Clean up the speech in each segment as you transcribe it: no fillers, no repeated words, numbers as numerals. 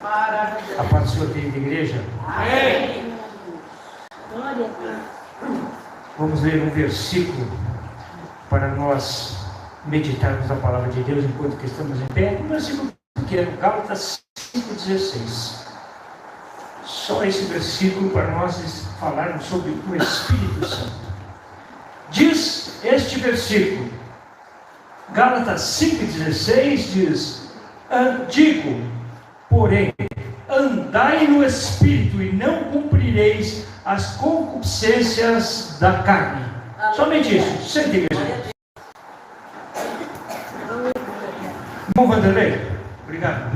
A paz do Senhor, querida igreja. Amém. Vamos ler um versículo para nós meditarmos a palavra de Deus enquanto que estamos em pé. Um versículo pequeno, Gálatas 5,16. Só esse versículo para nós falarmos sobre o Espírito Santo. Diz este versículo, Gálatas 5,16 diz: digo, porém, andai no Espírito e não cumprireis as concupiscências da carne. Somente isso. Sente, igreja. Irmão Vanderlei, obrigado.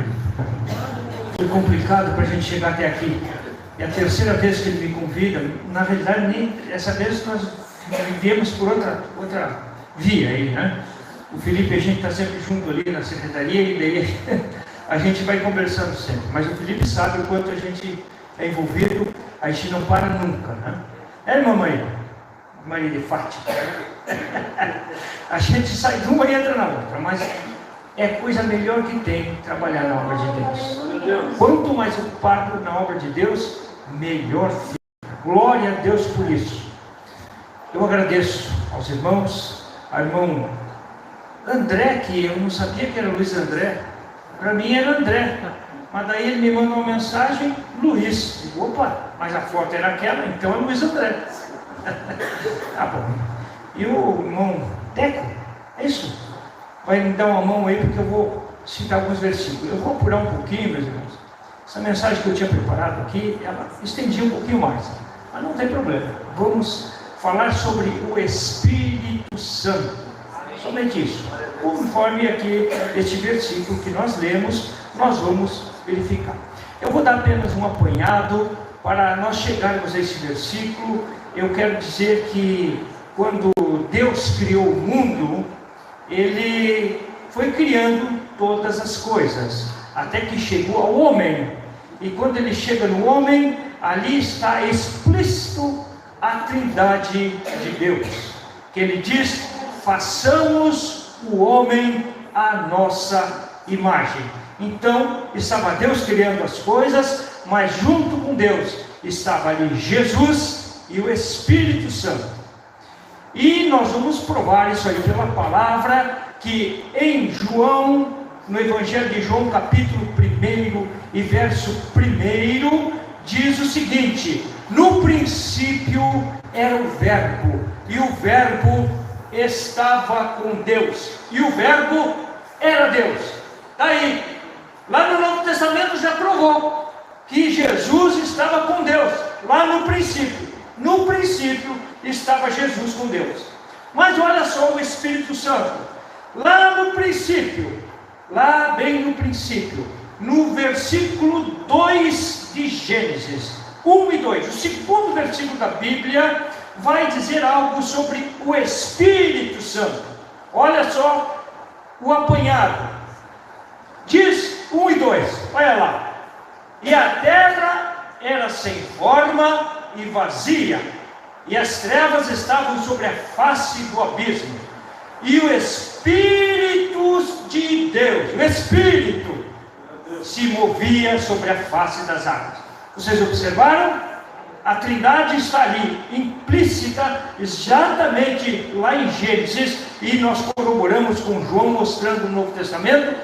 Foi complicado para a gente chegar até aqui. É a terceira vez que ele me convida. Na verdade, nem essa vez nós viemos por outra via aí, né? O Felipe, a gente está sempre junto ali na secretaria e daí a gente vai conversando sempre. Mas o Felipe sabe o quanto a gente é envolvido, a gente não para nunca, né? É, mamãe? Maria de Fátima. A gente sai de uma e entra na outra, mas é a coisa melhor que tem trabalhar na obra de Deus. Quanto mais ocupado na obra de Deus, melhor fica. Glória a Deus por isso. Eu agradeço aos irmãos, ao irmão André, que eu não sabia que era Luiz André. Para mim era André. Mas daí ele me mandou uma mensagem, Luiz. Digo, opa, mas a foto era aquela, então é Luiz André. Tá bom. E o irmão Teco, é isso? Vai me dar uma mão aí, porque eu vou citar alguns versículos. Eu vou apurar um pouquinho, meus irmãos. Essa mensagem que eu tinha preparado aqui, ela estendia um pouquinho mais. Mas não tem problema. Vamos falar sobre o Espírito Santo. Somente isso. Conforme aqui este versículo que nós lemos, nós vamos verificar. Eu vou dar apenas um apanhado para nós chegarmos a esse versículo. Eu quero dizer que quando Deus criou o mundo, Ele foi criando todas as coisas, até que chegou ao homem. E quando Ele chega no homem, ali está explícito a trindade de Deus, que Ele diz: façamos o homem à nossa imagem. Então, estava Deus criando as coisas, mas junto com Deus estava ali Jesus e o Espírito Santo. E nós vamos provar isso aí pela palavra, que em João, no Evangelho de João, capítulo 1 e verso 1, diz o seguinte: no princípio era o Verbo, e o Verbo estava com Deus, e o Verbo era Deus. Daí, lá no Novo Testamento já provou que Jesus estava com Deus, lá no princípio. No princípio estava Jesus com Deus. Mas olha só o Espírito Santo, lá no princípio, lá bem no princípio, no versículo 2 de Gênesis 1 e 2, o segundo versículo da Bíblia vai dizer algo sobre o Espírito Santo. Olha só o apanhado. Diz 1 e 2, olha lá: e a terra era sem forma e vazia, e as trevas estavam sobre a face do abismo, e o Espírito de Deus, o Espírito, se movia sobre a face das águas. Vocês observaram? A Trindade está ali, implícita, exatamente lá em Gênesis, e nós corroboramos com João, mostrando no Novo Testamento: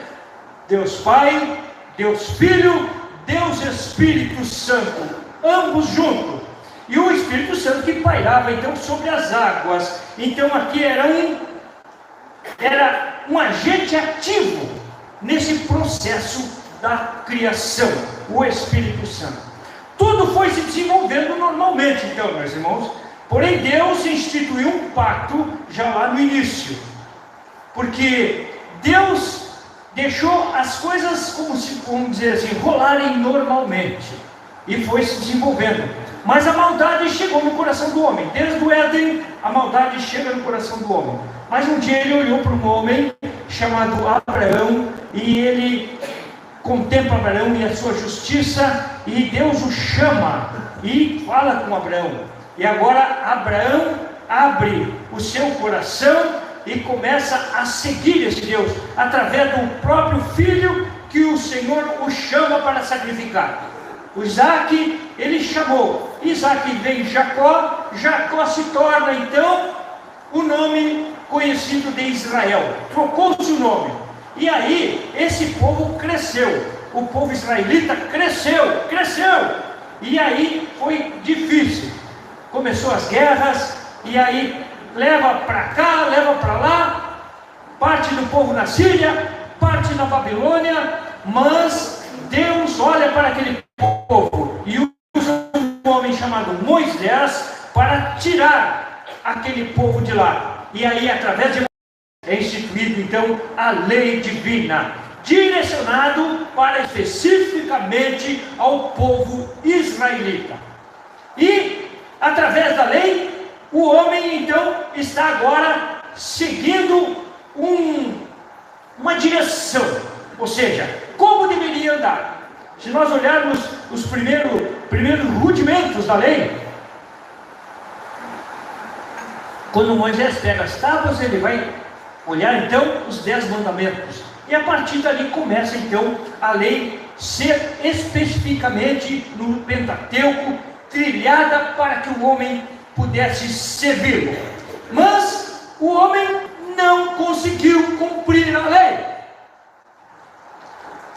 Deus Pai, Deus Filho, Deus Espírito Santo, ambos juntos. E o Espírito Santo que pairava então sobre as águas. Então aqui era um agente ativo nesse processo da criação, o Espírito Santo. Tudo foi se desenvolvendo normalmente, então, meus irmãos. Porém, Deus instituiu um pacto já lá no início, porque Deus deixou as coisas, vamos dizer assim, rolarem normalmente, e foi se desenvolvendo. Mas a maldade chegou no coração do homem. Desde o Éden, a maldade chega no coração do homem. Mas um dia ele olhou para um homem chamado Abraão, e ele contempla Abraão e a sua justiça, e Deus o chama e fala com Abraão. E agora Abraão abre o seu coração e começa a seguir esse Deus, através do próprio Filho que o Senhor o chama para sacrificar. O Isaac, ele chamou. Isaac vem Jacó. Jacó se torna então o nome conhecido de Israel. Trocou-se o nome. E aí, esse povo cresceu. O povo israelita cresceu. E aí foi difícil. Começou as guerras. E aí leva para cá, leva para lá. Parte do povo na Síria, parte na Babilônia. Mas Deus olha para aquele povo e usa um homem chamado Moisés para tirar aquele povo de lá. E aí, através de é instituído então a lei divina, direcionado para especificamente ao povo israelita. E através da lei, o homem então está agora seguindo uma direção, ou seja, como deveria andar. Se nós olharmos os primeiros rudimentos da lei, quando Moisés pega as tábuas, ele vai olhar então os 10 mandamentos. E a partir dali começa então a lei ser especificamente no Pentateuco, trilhada para que o homem pudesse servi-lo. Mas o homem não conseguiu cumprir a lei.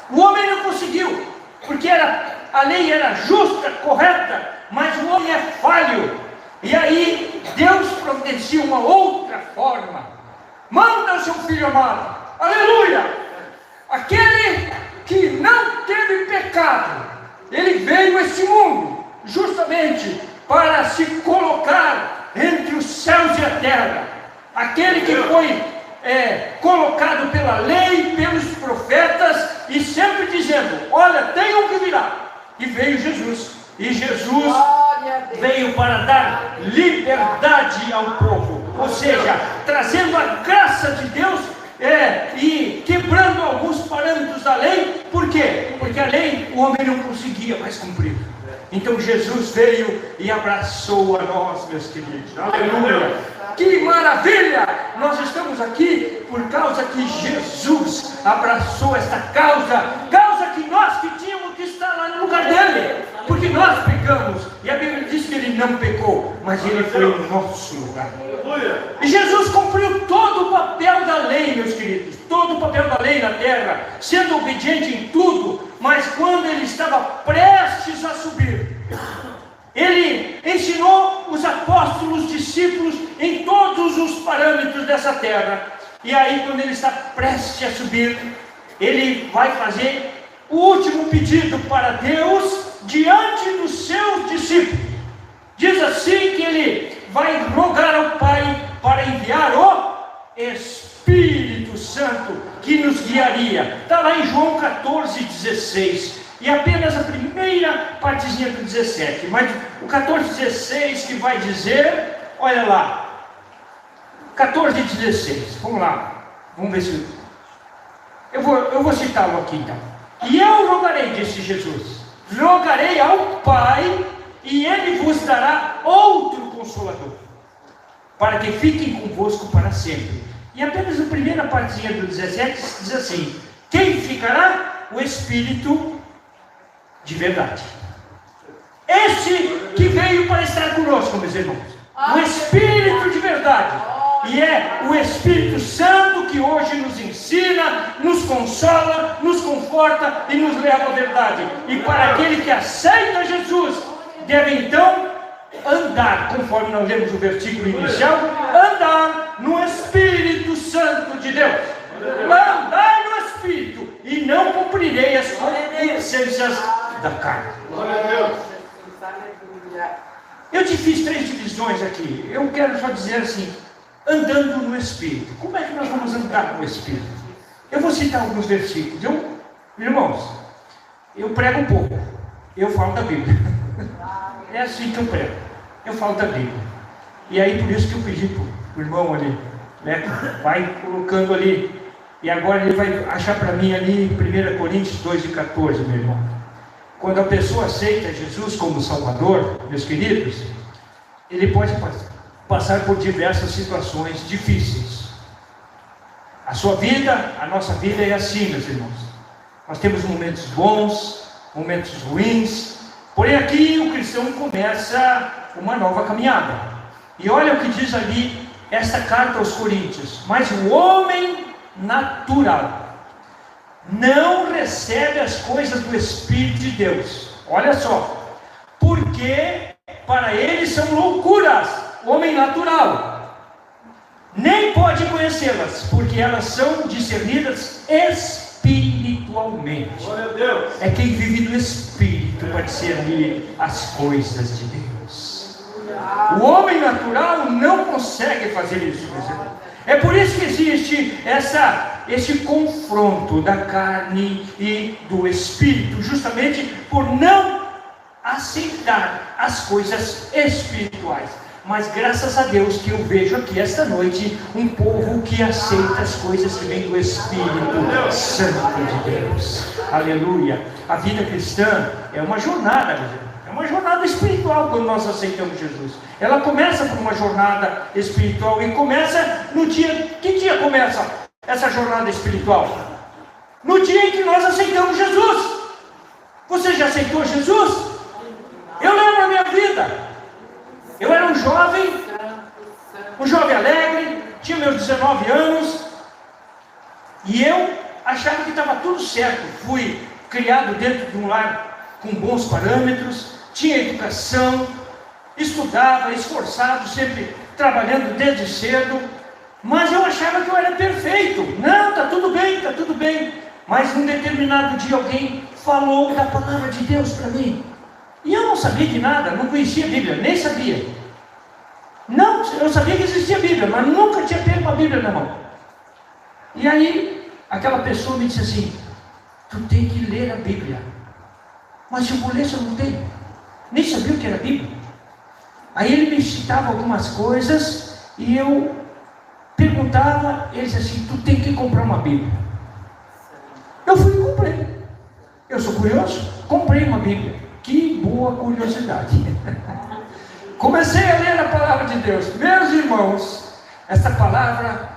O homem não conseguiu, porque a lei era justa, correta, mas o homem é falho. E aí Deus providencia uma outra forma. Manda seu filho amado, aleluia, aquele que não teve pecado, ele veio a este mundo justamente para se colocar entre os céus e a terra. Aquele que foi colocado pela lei, pelos profetas, e sempre dizendo, olha, tem um que virá. E veio Jesus. E Jesus veio para dar liberdade ao povo, ou seja, trazendo a graça de Deus e quebrando alguns parâmetros da lei. Por quê? Porque a lei o homem não conseguia mais cumprir. Então Jesus veio e abraçou a nós, meus queridos. Aleluia! Que maravilha! Nós estamos aqui por causa que Jesus abraçou esta causa que nós que tínhamos que estar lá no lugar dele, porque nós pecamos, e a Bíblia diz que ele não pecou, mas ele foi no nosso lugar. E Jesus cumpriu todo o papel da lei, meus queridos, todo o papel da lei na terra, sendo obediente em tudo. Mas quando ele estava prestes a subir, ele ensinou os apóstolos, discípulos, em todos os parâmetros dessa terra. E aí, quando ele está prestes a subir, ele vai fazer o último pedido para Deus diante dos seus discípulos. Diz assim que ele vai rogar ao Pai para enviar o Espírito Santo, que nos guiaria. Está lá em João 14:16. E apenas a primeira partezinha do 17, mas o 14:16 que vai dizer, olha lá, 14:16, vamos lá, vamos ver se eu vou citá-lo aqui então. E eu rogarei, disse Jesus, rogarei ao Pai, e Ele vos dará outro Consolador, para que fiquem convosco para sempre. E apenas a primeira partezinha do 17 diz assim: quem ficará? O Espírito de verdade, esse que veio para estar conosco, meus irmãos, o Espírito de verdade. E é o Espírito Santo que hoje nos ensina, nos consola, nos conforta e nos leva à verdade. E para aquele que aceita Jesus, deve então andar, conforme nós lemos o versículo inicial, andar no Espírito Santo de Deus. Andar no Espírito, e não cumprirei as concupiscências da carne. Eu te fiz 3 divisões aqui. Eu quero só dizer assim: andando no Espírito. Como é que nós vamos andar no Espírito? Eu vou citar alguns versículos. Irmãos, eu prego um pouco, eu falo da Bíblia. É assim que eu prego, eu falo da Bíblia. E aí por isso que eu pedi para o irmão ali, né, vai colocando ali. E agora ele vai achar para mim ali em 1 Coríntios 2:14, meu irmão. Quando a pessoa aceita Jesus como Salvador, meus queridos, ele pode passar por diversas situações difíceis. A sua vida, a nossa vida é assim, meus irmãos. Nós temos momentos bons, momentos ruins, porém aqui o cristão começa uma nova caminhada. E olha o que diz ali esta carta aos Coríntios: mas o homem natural não recebe as coisas do Espírito de Deus, olha só, porque para ele são loucuras. O homem natural nem pode conhecê-las, porque elas são discernidas espiritualmente. É quem vive no Espírito para discernir as coisas de Deus. O homem natural não consegue fazer isso, meus irmãos. É por isso que existe esse confronto da carne e do Espírito, justamente por não aceitar as coisas espirituais. Mas graças a Deus que eu vejo aqui esta noite um povo que aceita as coisas que vêm do Espírito Santo de Deus. Aleluia. A vida cristã é uma jornada, é uma jornada espiritual quando nós aceitamos Jesus. Ela começa por uma jornada espiritual e começa no dia. Que dia começa essa jornada espiritual? No dia em que nós aceitamos Jesus. Você já aceitou Jesus? Eu lembro a minha vida. Eu era um jovem alegre, tinha meus 19 anos, e eu achava que estava tudo certo. Fui criado dentro de um lar com bons parâmetros, tinha educação, estudava, esforçado, sempre trabalhando desde cedo, mas eu achava que eu era perfeito. Não, está tudo bem, está tudo bem. Mas num determinado dia alguém falou da palavra de Deus para mim. E eu não sabia de nada, não conhecia a Bíblia, nem sabia. Não, eu sabia que existia a Bíblia, mas nunca tinha pego uma Bíblia na mão. E aí, aquela pessoa me disse assim: tu tem que ler a Bíblia. Mas eu vou ler se eu não tenho. Nem sabia o que era a Bíblia. Aí ele me citava algumas coisas e eu perguntava, ele disse assim: tu tem que comprar uma Bíblia. Eu fui e comprei. Eu sou curioso, comprei uma Bíblia. Que boa curiosidade. Comecei a ler a palavra de Deus. Meus irmãos, essa palavra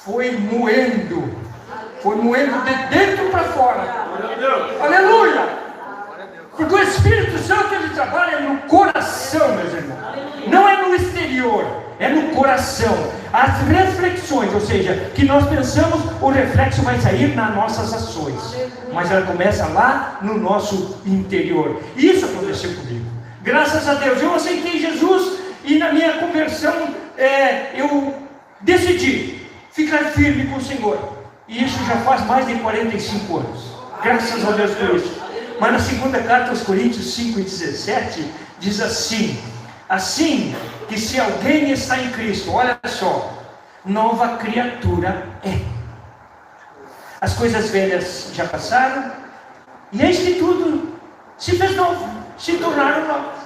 foi moendo de dentro para fora. Aleluia! Porque o Espírito Santo, ele trabalha no coração, meus irmãos. Não é no exterior, é no coração. As reflexões, ou seja, que nós pensamos, o reflexo vai sair nas nossas ações. Mas ela começa lá no nosso interior. Isso aconteceu comigo. Graças a Deus, eu aceitei Jesus e na minha conversão eu decidi ficar firme com o Senhor. E isso já faz mais de 45 anos. Graças a Deus por isso. Mas na segunda carta aos Coríntios 5:17 diz assim: assim que se alguém está em Cristo, olha só, nova criatura é. As coisas velhas já passaram, e eis que tudo se fez novo, se tornaram novos.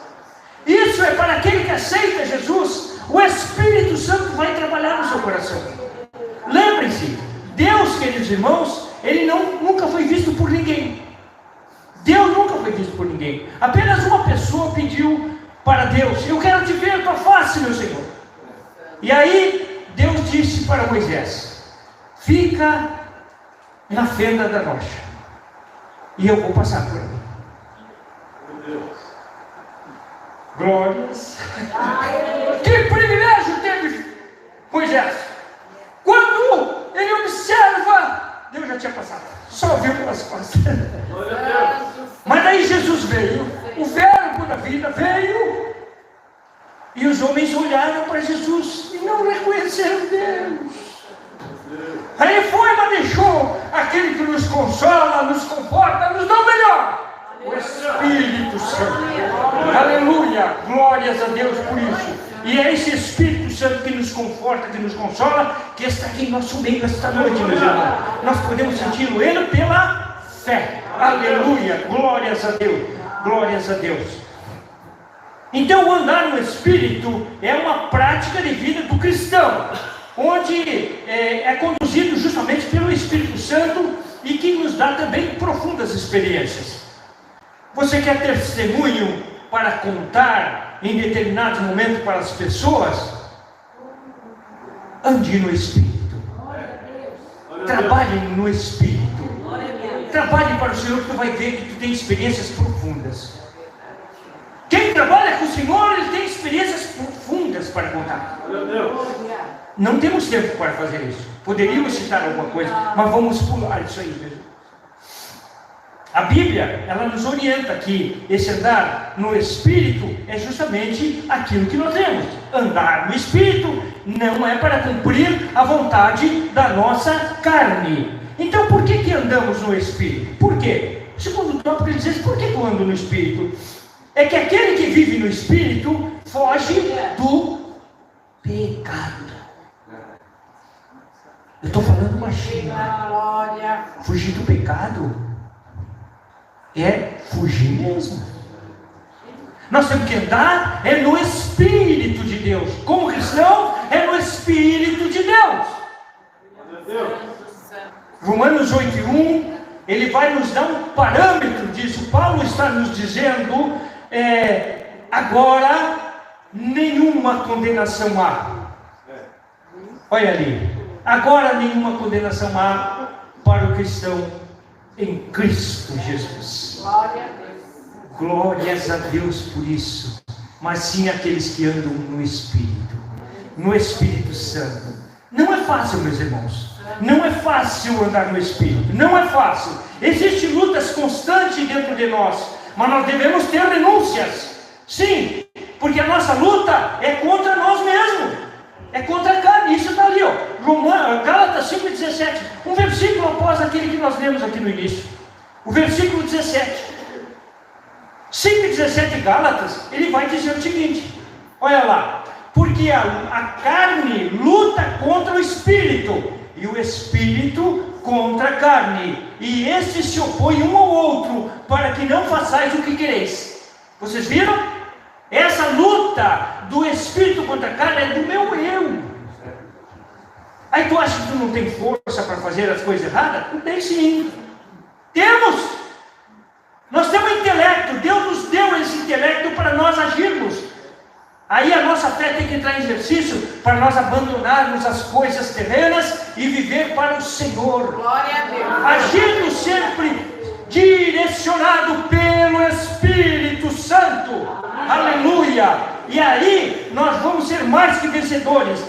Isso é para aquele que aceita Jesus. O Espírito Santo vai trabalhar no seu coração. Lembrem-se, Deus, queridos irmãos, Ele nunca foi visto por ninguém. Deus nunca foi visto por ninguém. Apenas uma pessoa pediu para Deus: eu quero te ver a tua face, meu Senhor. E aí Deus disse para Moisés: fica na fenda da rocha, e eu vou passar por ali. Glórias. Que privilégio teve Moisés. Quando ele observa, Deus já tinha passado, só viu pelas costas. Mas daí Jesus veio, o verbo da vida veio, e os homens olharam para Jesus e não reconheceram Deus. Aí ele foi, mas deixou aquele que nos consola, nos conforta, nos dá o melhor, o Espírito Santo. Aleluia, glórias a Deus por isso. E é esse Espírito Santo que nos conforta, que nos consola, que está aqui em nosso meio esta noite, meus irmãos. Nós podemos senti-lo ele pela fé. Aleluia, glórias a Deus, glórias a Deus. Então o andar no Espírito é uma prática de vida do cristão, onde é conduzido justamente pelo Espírito Santo e que nos dá também profundas experiências. Você quer ter testemunho para contar em determinados momentos para as pessoas? Ande no Espírito, trabalhe no Espírito, trabalhe para o Senhor, tu vai ver que tu tem experiências profundas. Quem trabalha com o Senhor, ele tem experiências profundas para contar. Não temos tempo para fazer isso. Poderíamos citar alguma coisa, mas vamos pular isso aí mesmo. A Bíblia, ela nos orienta que esse andar no Espírito é justamente aquilo que nós temos. Andar no Espírito não é para cumprir a vontade da nossa carne. Então, por que andamos no Espírito? Por quê? O segundo tópico ele diz, por que eu ando no Espírito? É que aquele que vive no Espírito foge do pecado. Eu estou falando baixinho. Fugir do pecado é fugir mesmo. Nós temos que andar no Espírito de Deus. Como cristão, é no Espírito de Deus. Romanos 8:1, ele vai nos dar um parâmetro disso. Paulo está nos dizendo, agora nenhuma condenação há. Olha ali, agora nenhuma condenação há para o cristão em Cristo Jesus. Glórias a Deus por isso. Mas sim aqueles que andam no Espírito, no Espírito Santo. Não é fácil, meus irmãos. Não é fácil andar no Espírito. Não é fácil. Existem lutas constantes dentro de nós, mas nós devemos ter renúncias. Sim, porque a nossa luta é contra nós mesmos. É contra a carne. Isso está ali, ó. Gálatas 5:17. Um versículo após aquele que nós lemos aqui no início. O versículo 17. 5:17 Gálatas, ele vai dizer o seguinte. Olha lá. Porque a carne luta contra o Espírito, e o Espírito contra a carne. E estes se opõem um ao outro, para que não façais o que quereis. Vocês viram? Essa luta do Espírito contra a carne é do meu eu. Aí tu acha que tu não tem força para fazer as coisas erradas? Tu tem sim. Temos. Nós temos intelecto. Deus nos deu esse intelecto para nós agirmos. Aí a nossa fé tem que entrar em exercício para nós abandonarmos as coisas terrenas e viver para o Senhor. Glória a Deus. Agindo sempre direcionado pelo Espírito Santo. Aleluia. E aí nós vamos ser mais que vencedores.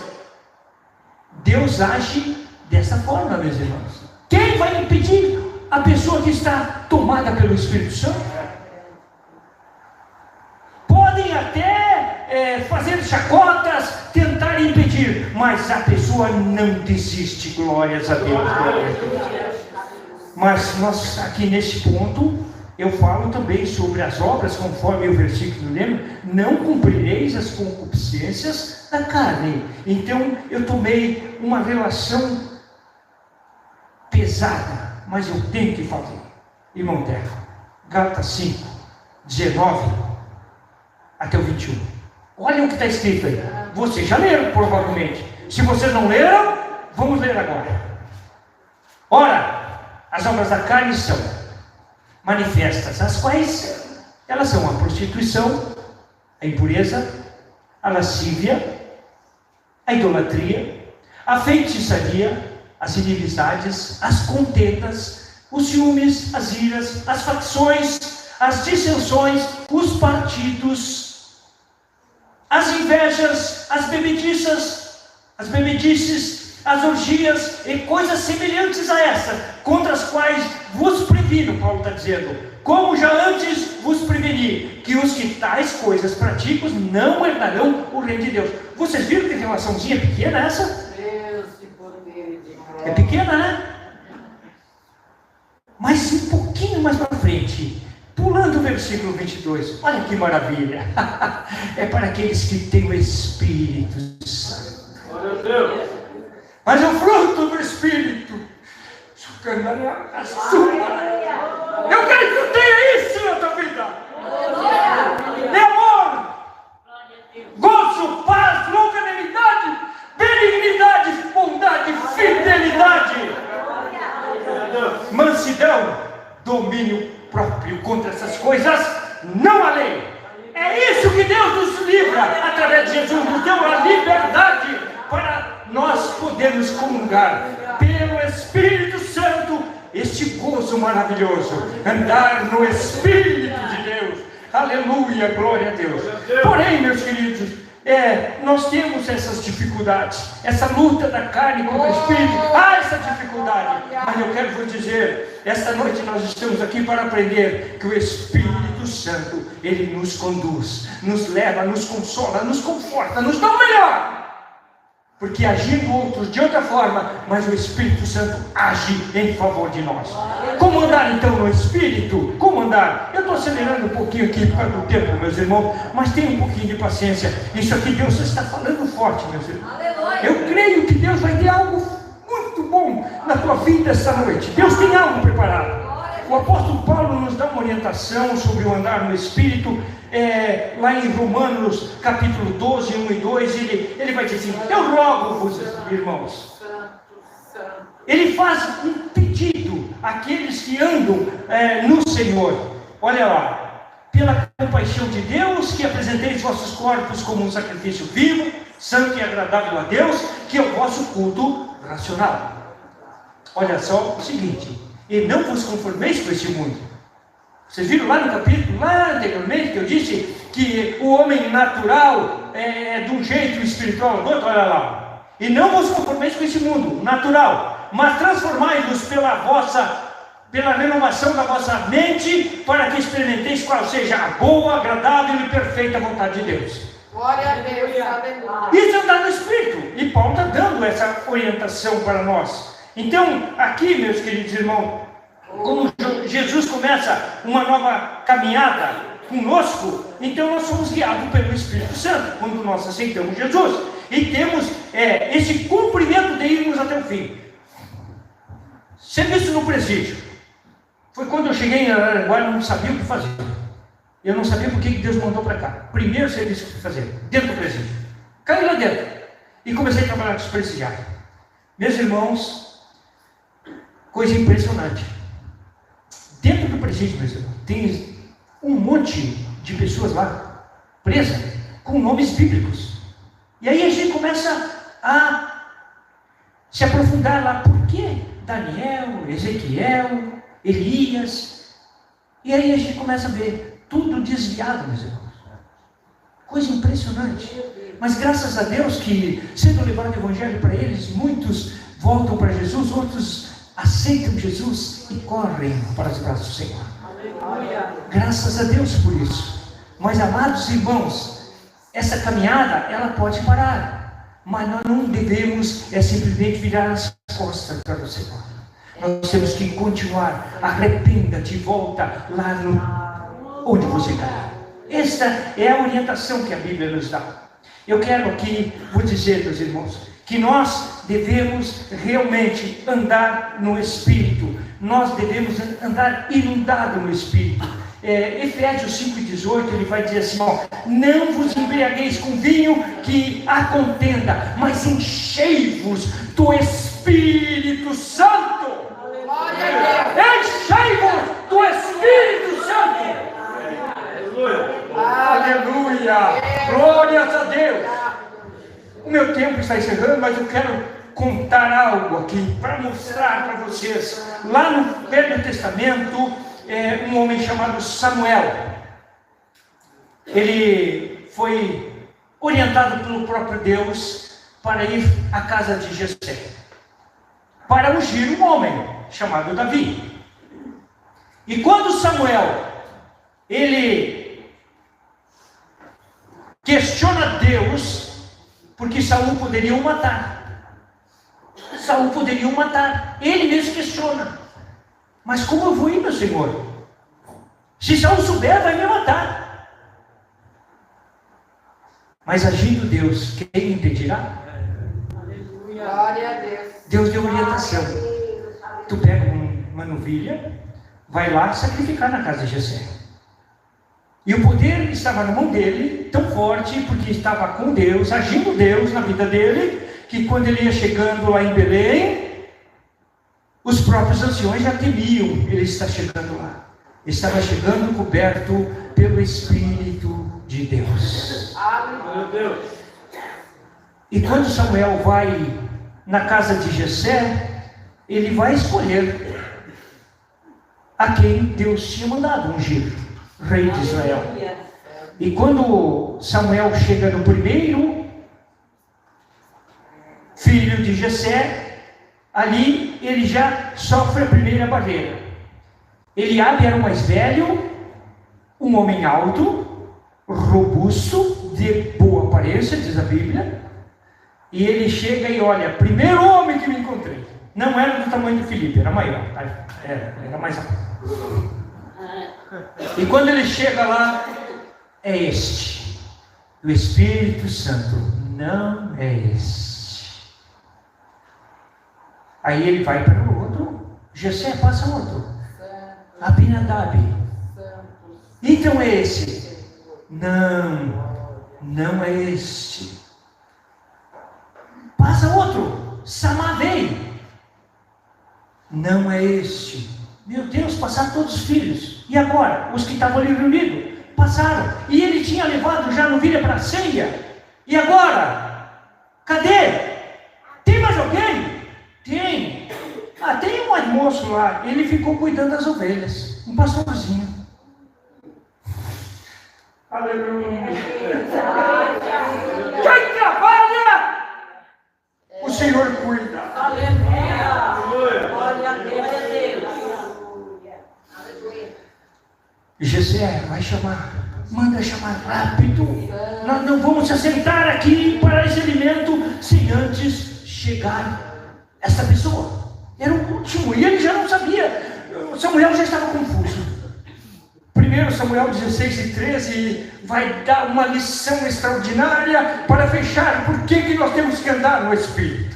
Deus age dessa forma, meus irmãos. Quem vai impedir a pessoa que está tomada pelo Espírito Santo? Podem até fazer chacotas, tentar impedir, mas a pessoa não desiste. Glórias a Deus, glórias a Deus. Mas nós aqui nesse ponto eu falo também sobre as obras, conforme o versículo lembra, não cumprireis as concupiscências da carne. Então eu tomei uma relação pesada, mas eu tenho que fazer. Irmão Terra, Gálatas 5, 19 até o 21. Olha o que está escrito aí. Vocês já leram provavelmente. Se vocês não leram, vamos ler agora. Ora, as obras da carne são manifestas, as quais elas são a prostituição, a impureza, a lascívia, a idolatria, a feitiçaria, as inimizades, as contendas, os ciúmes, as iras, as facções, as dissensões, os partidos, as invejas, as bebedices, as orgias e coisas semelhantes a essa, contra as quais vos previno, Paulo está dizendo, como já antes vos preveni, que os que tais coisas praticam não herdarão o reino de Deus. Vocês viram que relaçãozinha pequena essa? É pequena, né? Mas um pouquinho mais para frente, pulando o versículo 22, olha que maravilha. É para aqueles que têm o Espírito Santo. Mas o fruto do Espírito, eu quero que tu tenha isso na tua vida. É amor, gozo, paz, longanimidade, benignidade, bondade, fidelidade, mansidão, domínio próprio. Contra essas coisas não há lei. É isso que Deus nos livra através de Jesus, nos deu a liberdade para nós podermos comungar pelo Espírito Santo este gozo maravilhoso, andar no Espírito de Deus. Aleluia, glória a Deus. Porém, meus queridos, nós temos essas dificuldades, essa luta da carne contra o Espírito. Há essa dificuldade, mas eu quero vos dizer, esta noite nós estamos aqui para aprender que o Espírito Santo, ele nos conduz, nos leva, nos consola, nos conforta, nos dá o melhor. Porque agindo outros de outra forma, mas o Espírito Santo age em favor de nós. Como andar então no Espírito? Como andar? Eu estou acelerando um pouquinho aqui por causa do tempo, meus irmãos, mas tenha um pouquinho de paciência. Isso aqui Deus está falando forte, meus irmãos. Eu creio que Deus vai ter algo muito bom na tua vida esta noite. Deus tem algo preparado. O apóstolo Paulo nos dá uma orientação sobre o andar no Espírito. Lá em Romanos capítulo 12, 1 e 2, ele vai dizer assim: eu rogo-vos, irmãos. Ele faz um pedido àqueles que andam no Senhor. Olha lá: pela compaixão de Deus, que apresenteis vossos corpos como um sacrifício vivo, santo e agradável a Deus, que é o vosso culto racional. Olha só o seguinte: e não vos conformeis com este mundo. Vocês viram lá no capítulo, lá anteriormente, que eu disse que o homem natural é de um jeito, espiritual do outro, olha lá. E não vos conformeis com esse mundo natural, mas transformai-vos pela renovação da vossa mente, para que experimenteis qual seja a boa, agradável e perfeita vontade de Deus. Glória a Deus, aleluia. Isso é andar no Espírito, e Paulo está dando essa orientação para nós. Então, aqui, meus queridos irmãos, como Jesus começa uma nova caminhada conosco, então nós somos guiados pelo Espírito Santo, quando nós aceitamos Jesus, e temos esse cumprimento de irmos até o fim. Serviço no presídio. Foi quando eu cheguei em Araranguá, eu não sabia o que fazer. Eu não sabia por que Deus mandou para cá. Primeiro serviço que fazer, dentro do presídio. Caí lá dentro e comecei a trabalhar com os presidiários. Meus irmãos, coisa impressionante. Dentro do presídio, meus irmãos, tem um monte de pessoas lá, presas, com nomes bíblicos. E aí a gente começa a se aprofundar lá. Por que Daniel, Ezequiel, Elias? E aí a gente começa a ver tudo desviado, meus irmãos. Coisa impressionante. Mas graças a Deus que, sendo levado o Evangelho para eles, muitos voltam para Jesus, outros aceitam Jesus e correm para os braços do Senhor. Aleluia. Graças a Deus por isso. Mas, amados irmãos, essa caminhada, ela pode parar, mas nós não devemos simplesmente virar as costas para o Senhor. Nós temos que continuar. Arrependa-te, volta lá onde você caiu. Esta é a orientação que a Bíblia nos dá. Eu quero aqui vou dizer, meus irmãos, que nós devemos realmente andar no Espírito. Nós devemos andar inundado no Espírito. Efésios 5,18, ele vai dizer assim: não vos embriagueis com vinho que há contenda, mas enchei-vos do Espírito Santo. Enchei-vos do Espírito Santo. Aleluia! Glórias a Deus! O meu tempo está encerrando, mas eu quero contar algo aqui para mostrar para vocês. Lá no Velho Testamento, um homem chamado Samuel, ele foi orientado pelo próprio Deus para ir à casa de Jessé, para ungir um homem chamado Davi. E quando Samuel, ele questiona Deus, porque Saul poderia o matar. Saul poderia o matar. Ele mesmo questiona: mas como eu vou ir, meu Senhor? Se Saul souber, vai me matar. Mas agindo Deus, quem impedirá? Glória a Deus. Deus deu orientação. Tu pega uma novilha, vai lá sacrificar na casa de Jessé. E o poder estava na mão dele, tão forte, porque estava com Deus, agindo Deus na vida dele, que quando ele ia chegando lá em Belém, os próprios anciões já temiam: ele está chegando lá. Estava chegando coberto pelo Espírito de Deus. Aleluia. E quando Samuel vai na casa de Jessé, ele vai escolher a quem Deus tinha mandado ungir, rei de Israel. E quando Samuel chega no primeiro filho de Jessé, ali ele já sofre a primeira barreira. Eliabe era o mais velho, um homem alto, robusto, de boa aparência, diz a Bíblia. E ele chega e olha, primeiro homem que me encontrei. Não era do tamanho do Filipe, era maior, era mais alto. E quando ele chega lá, é este. O Espírito Santo não é este. Aí ele vai para o outro. Jessé, passa outro. Abinadab. Então é esse. Não é este. Passa outro. Samá veio. Não é este. Meu Deus, passaram todos os filhos. E agora? Os que estavam ali reunidos passaram. E ele tinha levado já novilha para a ceia. E agora? Cadê? Tem mais alguém? Tem. Tem um moço lá. Ele ficou cuidando das ovelhas. Um pastorzinho. Aleluia. Quem trabalha, o Senhor cuida. Aleluia. Glória a Deus. E Jessé vai chamar. Manda chamar rápido. Nós não vamos se assentar aqui para esse alimento sem antes chegar essa pessoa. Era o último. E ele já não sabia. Samuel já estava confuso. 1 Samuel 16:13 vai dar uma lição extraordinária para fechar por que nós temos que andar no Espírito.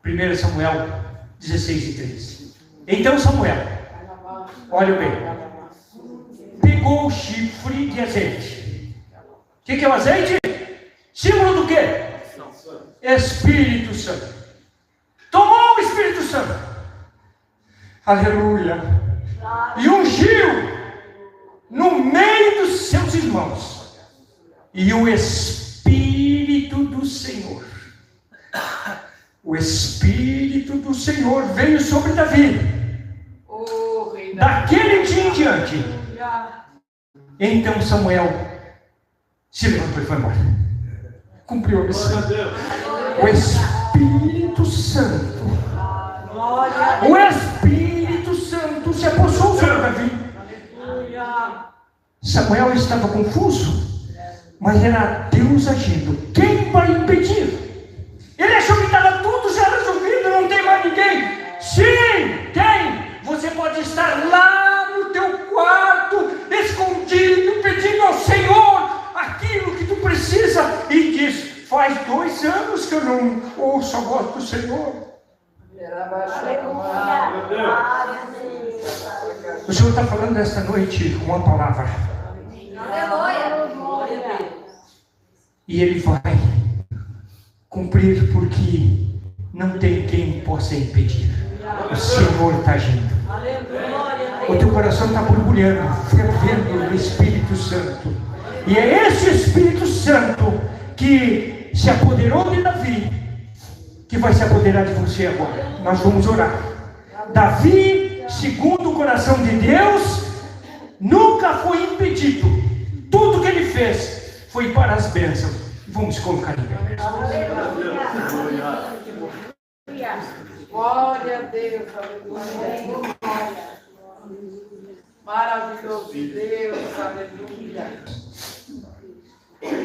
1 Samuel 16:13. Então Samuel, olha bem, pegou o chifre de azeite. O que é o azeite? Símbolo do quê? Espírito Santo. Tomou o Espírito Santo. Aleluia. E ungiu no meio dos seus irmãos. E o Espírito do Senhor, o Espírito do Senhor veio sobre Davi. Daquele dia em diante. Então Samuel se levantou e foi embora. Cumpriu a missão. O Espírito Santo. O Espírito Santo se apossou sobre Davi. Samuel estava confuso, mas era Deus agindo. Quem vai impedir? Ele achou que estava tudo já resolvido, não tem mais ninguém. Sim, tem. Você pode estar lá no teu quarto, escondido, pedindo ao Senhor aquilo que tu precisa. E diz, faz 2 anos que eu não ouço a voz do Senhor. O Senhor está falando esta noite uma palavra. E Ele vai cumprir, porque não tem quem possa impedir. O Senhor está agindo. O teu coração está borbulhando, fervendo no Espírito Santo. E é esse Espírito Santo que se apoderou de Davi, que vai se apoderar de você agora. Nós vamos orar. Davi, segundo o coração de Deus, nunca foi impedido. Tudo que ele fez foi para as bênçãos. Vamos colocar em pé. Glória a Deus. Aleluia. Maravilhoso Deus. Aleluia.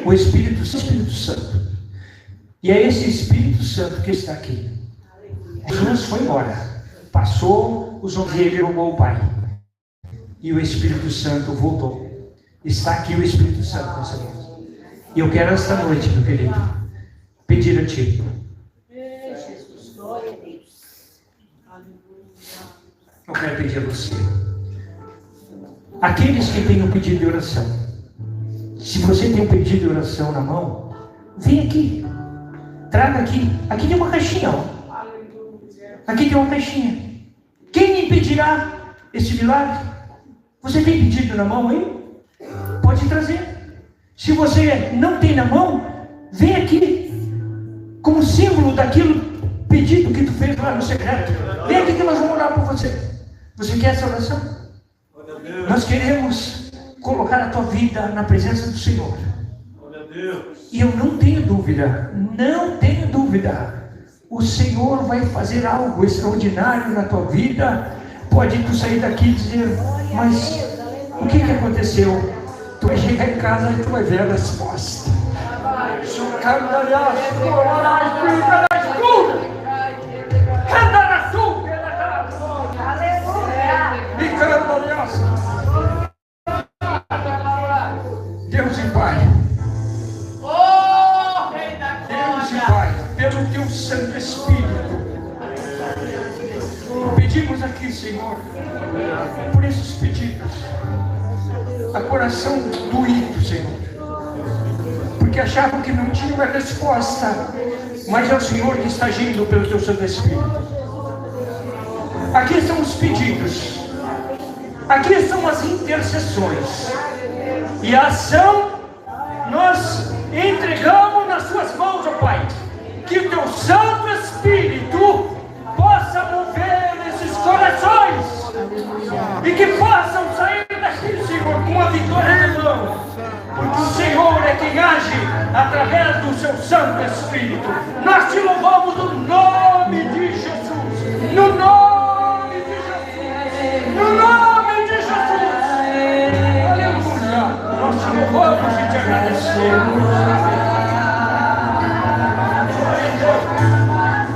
O Espírito Santo. E é esse Espírito Santo que está aqui. Jesus foi embora. Passou os homens e ele roubou o Pai. E o Espírito Santo voltou. Está aqui o Espírito Santo nessa noite. E eu quero esta noite, meu querido, pedir a Ti. Eu quero pedir a você. Aqueles que têm um pedido de oração. Se você tem um pedido de oração na mão, vem aqui. Traga aqui. Aqui tem uma caixinha, ó. Aqui tem uma caixinha. Quem impedirá esse milagre? Você tem pedido na mão aí? Pode trazer. Se você não tem na mão, vem aqui. Como símbolo daquilo pedido que tu fez lá no secreto. Vem aqui que nós vamos orar por você. Você quer essa oração? Nós queremos colocar a tua vida na presença do Senhor. E eu não tenho dúvida, o Senhor vai fazer algo extraordinário na tua vida. Pode tu sair daqui e dizer, mas o que aconteceu? Tu vai chegar em casa e tu vai ver a resposta. Deus e Pai, pelo teu Santo Espírito, pedimos aqui, Senhor, por esses pedidos, a coração doído, Senhor, porque achavam que não tinha uma resposta, mas é o Senhor que está agindo pelo teu Santo Espírito. Aqui estão os pedidos, aqui estão as intercessões, e a ação nós entregamos nas tuas mãos, ó Pai. Que o teu Santo Espírito possa mover esses corações e que possam sair daqui, Senhor, com a vitória na mão, porque o Senhor é quem age através do seu Santo Espírito. Nós te louvamos no nome